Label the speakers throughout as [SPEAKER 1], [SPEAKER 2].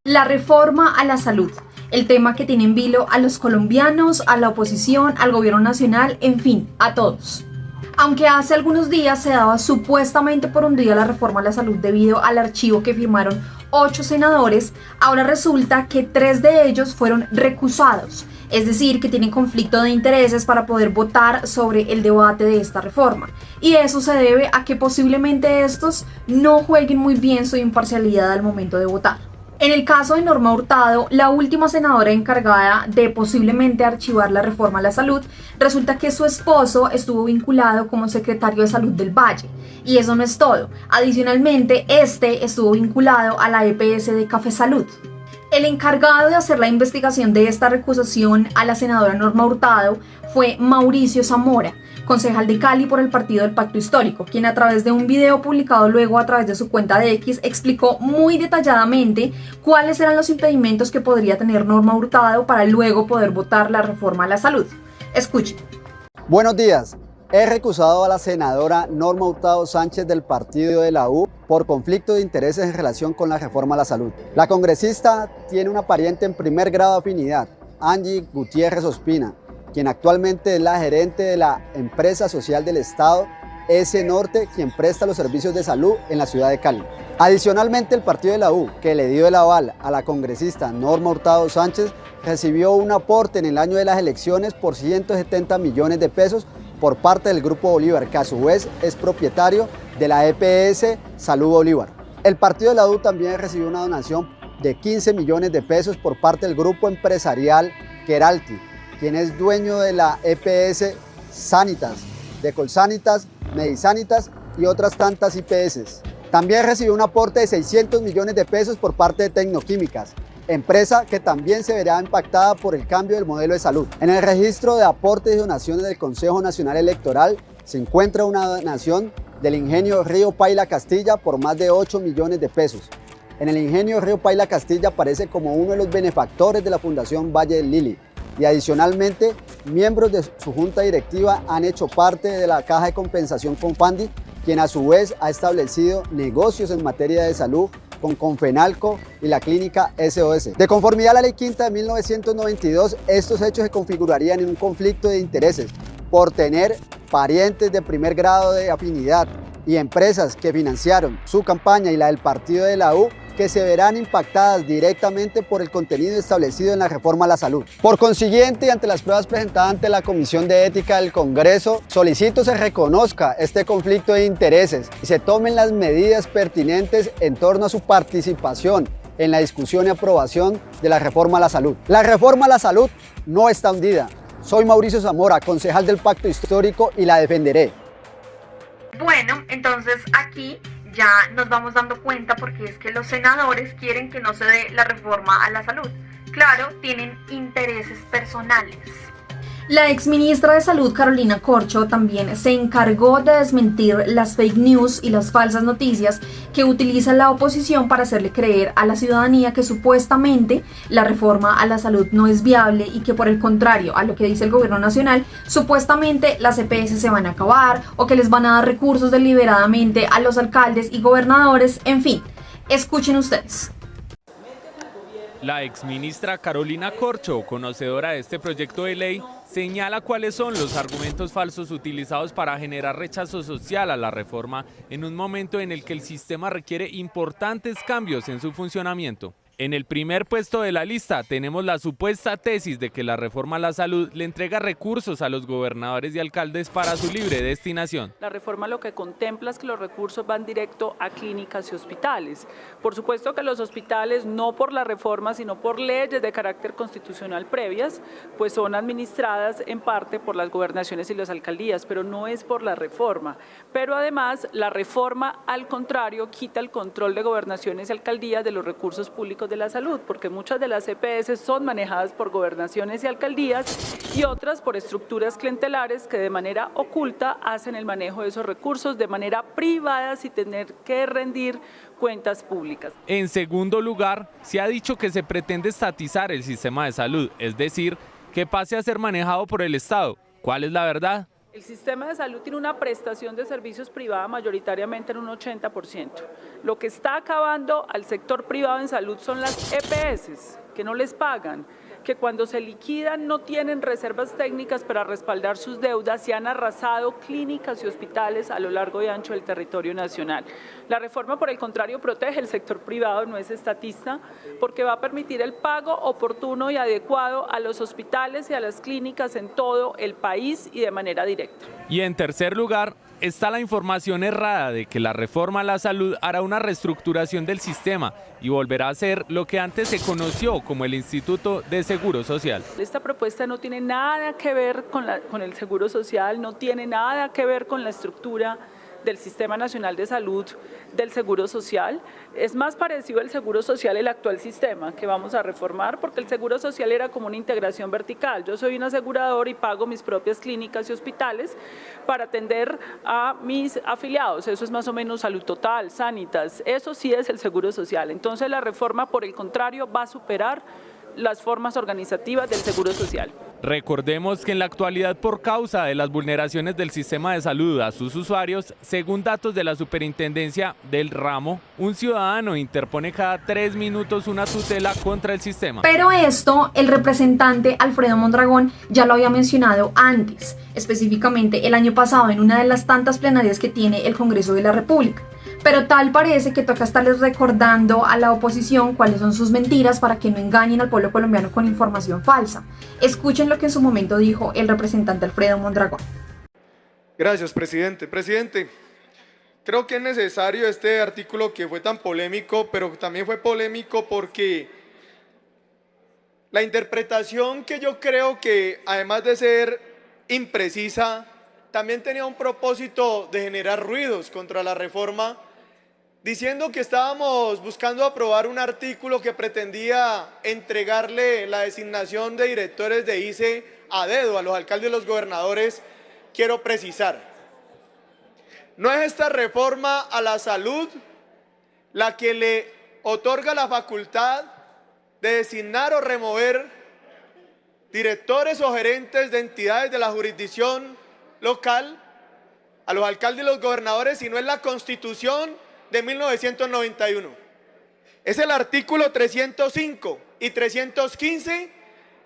[SPEAKER 1] La reforma a la salud, el tema que tiene en vilo a los colombianos, a la oposición, al gobierno nacional, en fin, a todos. Aunque hace algunos días se daba supuestamente por hundida la reforma a la salud debido al archivo que firmaron 8 senadores, ahora resulta que 3 de ellos fueron recusados, es decir, que tienen conflicto de intereses para poder votar sobre el debate de esta reforma. Y eso se debe a que posiblemente estos no jueguen muy bien su imparcialidad al momento de votar. En el caso de Norma Hurtado, la última senadora encargada de posiblemente archivar la reforma a la salud, resulta que su esposo estuvo vinculado como secretario de Salud del Valle. Y eso no es todo. Adicionalmente, este estuvo vinculado a la EPS de Café Salud. El encargado de hacer la investigación de esta recusación a la senadora Norma Hurtado fue Mauricio Zamora, concejal de Cali por el Partido del Pacto Histórico, quien a través de un video publicado luego a través de su cuenta de X explicó muy detalladamente cuáles eran los impedimentos que podría tener Norma Hurtado para luego poder votar la reforma a la salud. Escuchen.
[SPEAKER 2] Buenos días. He recusado a la senadora Norma Hurtado Sánchez del partido de la U por conflicto de intereses en relación con la reforma a la salud. La congresista tiene una pariente en primer grado de afinidad, Angie Gutiérrez Ospina, quien actualmente es la gerente de la empresa social del Estado, S Norte, quien presta los servicios de salud en la ciudad de Cali. Adicionalmente, el partido de la U, que le dio el aval a la congresista Norma Hurtado Sánchez, recibió un aporte en el año de las elecciones por 170 millones de pesos por parte del Grupo Bolívar, que a su vez es propietario de la EPS Salud Bolívar. El partido de la U también recibió una donación de 15 millones de pesos por parte del grupo empresarial Keralty, quien es dueño de la EPS Sanitas, de Colsanitas, Medisanitas y otras tantas IPS. También recibió un aporte de 600 millones de pesos por parte de Tecnoquímicas, empresa que también se verá impactada por el cambio del modelo de salud. En el registro de aportes y donaciones del Consejo Nacional Electoral se encuentra una donación del ingenio Río Paila Castilla por más de 8 millones de pesos. En el ingenio Río Paila Castilla aparece como uno de los benefactores de la Fundación Valle del Lili y adicionalmente miembros de su junta directiva han hecho parte de la caja de compensación Confandi, quien a su vez ha establecido negocios en materia de salud con Confenalco y la clínica SOS. De conformidad a la Ley Quinta de 1992, estos hechos se configurarían en un conflicto de intereses por tener parientes de primer grado de afinidad y empresas que financiaron su campaña y la del partido de la U, que se verán impactadas directamente por el contenido establecido en la reforma a la salud. Por consiguiente, y ante las pruebas presentadas ante la Comisión de Ética del Congreso, solicito se reconozca este conflicto de intereses y se tomen las medidas pertinentes en torno a su participación en la discusión y aprobación de la reforma a la salud. La reforma a la salud no está hundida. Soy Mauricio Zamora, concejal del Pacto Histórico, y la defenderé.
[SPEAKER 1] Bueno, entonces aquí ya nos vamos dando cuenta porque es que los senadores quieren que no se dé la reforma a la salud. Claro, tienen intereses personales. La exministra de Salud, Carolina Corcho, también se encargó de desmentir las fake news y las falsas noticias que utiliza la oposición para hacerle creer a la ciudadanía que supuestamente la reforma a la salud no es viable y que por el contrario a lo que dice el gobierno nacional, supuestamente las EPS se van a acabar o que les van a dar recursos deliberadamente a los alcaldes y gobernadores, en fin, escuchen ustedes.
[SPEAKER 3] La exministra Carolina Corcho, conocedora de este proyecto de ley, señala cuáles son los argumentos falsos utilizados para generar rechazo social a la reforma en un momento en el que el sistema requiere importantes cambios en su funcionamiento. En el primer puesto de la lista tenemos la supuesta tesis de que la reforma a la salud le entrega recursos a los gobernadores y alcaldes para su libre destinación.
[SPEAKER 4] La reforma lo que contempla es que los recursos van directo a clínicas y hospitales. Por supuesto que los hospitales, no por la reforma, sino por leyes de carácter constitucional previas, pues son administradas en parte por las gobernaciones y las alcaldías, pero no es por la reforma. Pero además, la reforma, al contrario, quita el control de gobernaciones y alcaldías de los recursos públicos de la salud, porque muchas de las EPS son manejadas por gobernaciones y alcaldías y otras por estructuras clientelares que de manera oculta hacen el manejo de esos recursos de manera privada sin tener que rendir cuentas públicas.
[SPEAKER 3] En segundo lugar, se ha dicho que se pretende estatizar el sistema de salud, es decir, que pase a ser manejado por el Estado. ¿Cuál es la verdad?
[SPEAKER 4] El sistema de salud tiene una prestación de servicios privada mayoritariamente en un 80%. Lo que está acabando al sector privado en salud son las EPS, que no les pagan, que cuando se liquidan no tienen reservas técnicas para respaldar sus deudas y han arrasado clínicas y hospitales a lo largo y ancho del territorio nacional. La reforma, por el contrario, protege el sector privado, no es estatista, porque va a permitir el pago oportuno y adecuado a los hospitales y a las clínicas en todo el país y de manera directa.
[SPEAKER 3] Y en tercer lugar, está la información errada de que la reforma a la salud hará una reestructuración del sistema y volverá a ser lo que antes se conoció como el Instituto de Seguro Social.
[SPEAKER 4] Esta propuesta no tiene nada que ver con el Seguro Social, no tiene nada que ver con la estructura del Sistema Nacional de Salud del Seguro Social. Es más parecido al Seguro Social el actual sistema que vamos a reformar, porque el Seguro Social era como una integración vertical. Yo soy un asegurador y pago mis propias clínicas y hospitales para atender a mis afiliados. Eso es más o menos Salud Total, Sanitas, eso sí es el Seguro Social. Entonces la reforma, por el contrario, va a superar las formas organizativas del Seguro Social.
[SPEAKER 3] Recordemos que en la actualidad, por causa de las vulneraciones del sistema de salud a sus usuarios, según datos de la Superintendencia del ramo, un ciudadano interpone cada 3 minutos una tutela contra el sistema.
[SPEAKER 1] Pero esto, el representante Alfredo Mondragón ya lo había mencionado antes, específicamente el año pasado en una de las tantas plenarias que tiene el Congreso de la República. Pero tal parece que toca estarles recordando a la oposición cuáles son sus mentiras para que no engañen al pueblo colombiano con información falsa. Escuchen lo que en su momento dijo el representante Alfredo Mondragón.
[SPEAKER 5] Gracias, presidente. Presidente, creo que es necesario este artículo que fue tan polémico, pero también fue polémico porque la interpretación que yo creo que, además de ser imprecisa, también tenía un propósito de generar ruidos contra la reforma, diciendo que estábamos buscando aprobar un artículo que pretendía entregarle la designación de directores de ICE a dedo a los alcaldes y los gobernadores. Quiero precisar, no es esta reforma a la salud la que le otorga la facultad de designar o remover directores o gerentes de entidades de la jurisdicción local a los alcaldes y los gobernadores, sino es la Constitución de 1991. Es el artículo 305 y 315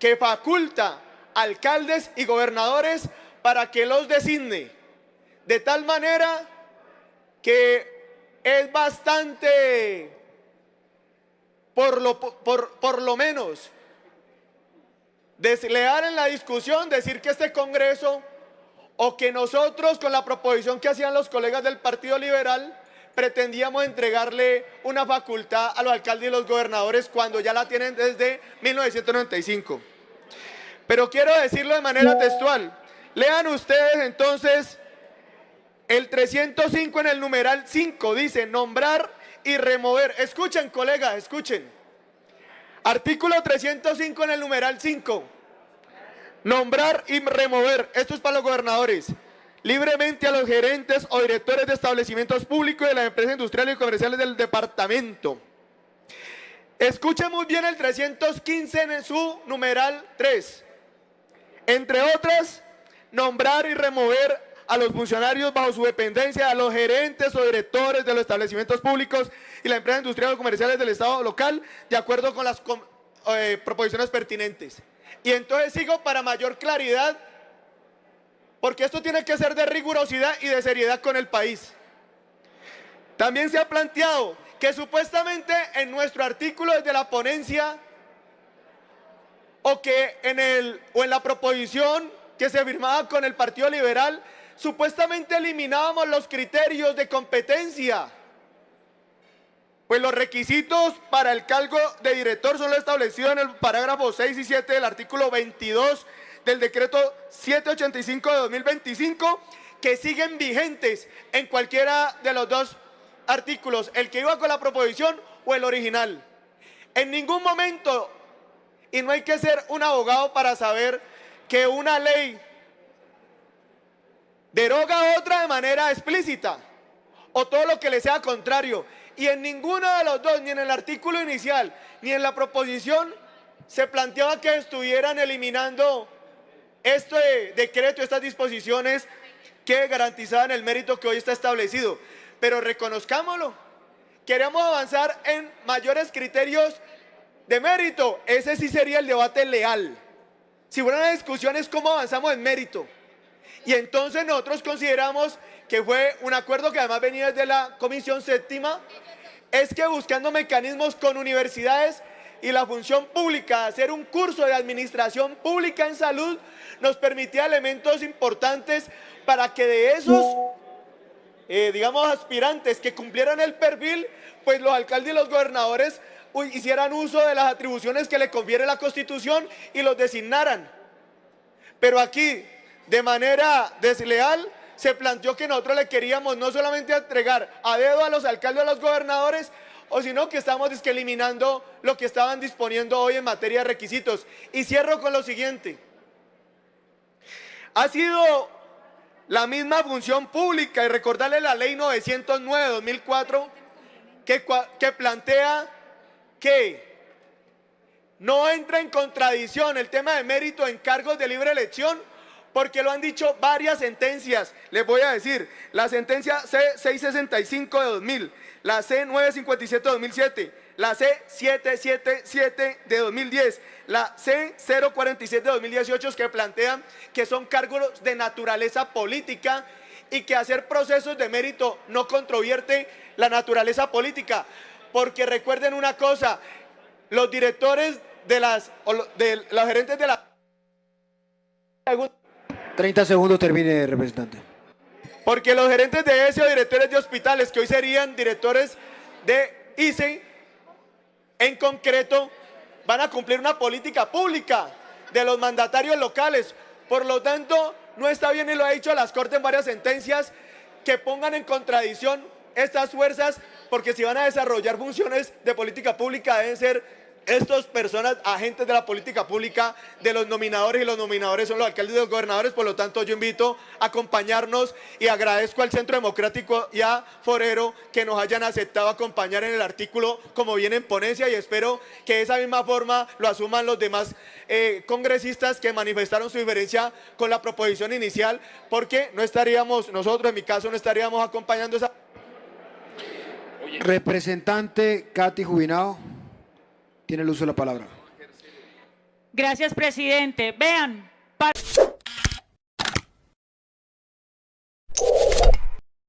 [SPEAKER 5] que faculta a alcaldes y gobernadores para que los designe, de tal manera que es bastante, por lo menos, desleal en la discusión decir que este Congreso o que nosotros, con la proposición que hacían los colegas del Partido Liberal, pretendíamos entregarle una facultad a los alcaldes y los gobernadores cuando ya la tienen desde 1995. Pero quiero decirlo de manera textual. Lean ustedes entonces el 305 en el numeral 5, dice nombrar y remover. Escuchen, colegas, escuchen. Artículo 305 en el numeral 5. Nombrar y remover, esto es para los gobernadores, libremente a los gerentes o directores de establecimientos públicos y de las empresas industriales y comerciales del departamento. Escuchen muy bien el 315 en su numeral 3. Entre otras, nombrar y remover a los funcionarios bajo su dependencia, a los gerentes o directores de los establecimientos públicos y las empresas industriales o comerciales del Estado local, de acuerdo con las proposiciones pertinentes. Y entonces sigo para mayor claridad, porque esto tiene que ser de rigurosidad y de seriedad con el país. También se ha planteado que supuestamente en nuestro artículo desde la ponencia o en la proposición que se firmaba con el Partido Liberal, supuestamente eliminábamos los criterios de competencia. Pues los requisitos para el cargo de director son los establecidos en el parágrafo 6 y 7 del artículo 22 del decreto 785 de 2025, que siguen vigentes en cualquiera de los dos artículos, el que iba con la proposición o el original. En ningún momento, y no hay que ser un abogado para saber que una ley deroga a otra de manera explícita, o todo lo que le sea contrario. Y en ninguno de los dos, ni en el artículo inicial, ni en la proposición, se planteaba que estuvieran eliminando este decreto, estas disposiciones que garantizaban el mérito que hoy está establecido. Pero reconozcámoslo, queremos avanzar en mayores criterios de mérito. Ese sí sería el debate leal. Si fuera una discusión es cómo avanzamos en mérito. Y entonces nosotros consideramos que fue un acuerdo que además venía desde la Comisión Séptima, es que buscando mecanismos con universidades y la función pública, hacer un curso de administración pública en salud, nos permitía elementos importantes para que de esos, digamos, aspirantes que cumplieran el perfil, pues los alcaldes y los gobernadores hicieran uso de las atribuciones que le confiere la Constitución y los designaran. Pero aquí, de manera desleal, se planteó que nosotros le queríamos no solamente entregar a dedo a los alcaldes y a los gobernadores, sino que estamos eliminando lo que estaban disponiendo hoy en materia de requisitos. Y cierro con lo siguiente. Ha sido la misma función pública, y recordarle la ley 909 de 2004, que plantea que no entra en contradicción el tema de mérito en cargos de libre elección, porque lo han dicho varias sentencias. Les voy a decir, la sentencia C665 de 2000, la C957 de 2007, la C777 de 2010, la C047 de 2018, que plantean que son cargos de naturaleza política y que hacer procesos de mérito no controvierte la naturaleza política. Porque recuerden una cosa, los directores de los gerentes de la...
[SPEAKER 6] 30 segundos, termine, representante.
[SPEAKER 5] Porque los gerentes de ESE o directores de hospitales, que hoy serían directores de ICE, en concreto, van a cumplir una política pública de los mandatarios locales. Por lo tanto, no está bien, y lo ha dicho las Cortes en varias sentencias, que pongan en contradicción estas fuerzas, porque si van a desarrollar funciones de política pública deben ser estas personas agentes de la política pública de los nominadores, y los nominadores son los alcaldes y los gobernadores. Por lo tanto, yo invito a acompañarnos y agradezco al Centro Democrático y a Forero que nos hayan aceptado acompañar en el artículo como viene en ponencia, y espero que de esa misma forma lo asuman los demás congresistas que manifestaron su diferencia con la proposición inicial, porque no estaríamos, nosotros en mi caso, no estaríamos acompañando esa...
[SPEAKER 6] Representante Katy Jubinao, tiene el uso de la palabra.
[SPEAKER 7] Gracias, presidente. Vean,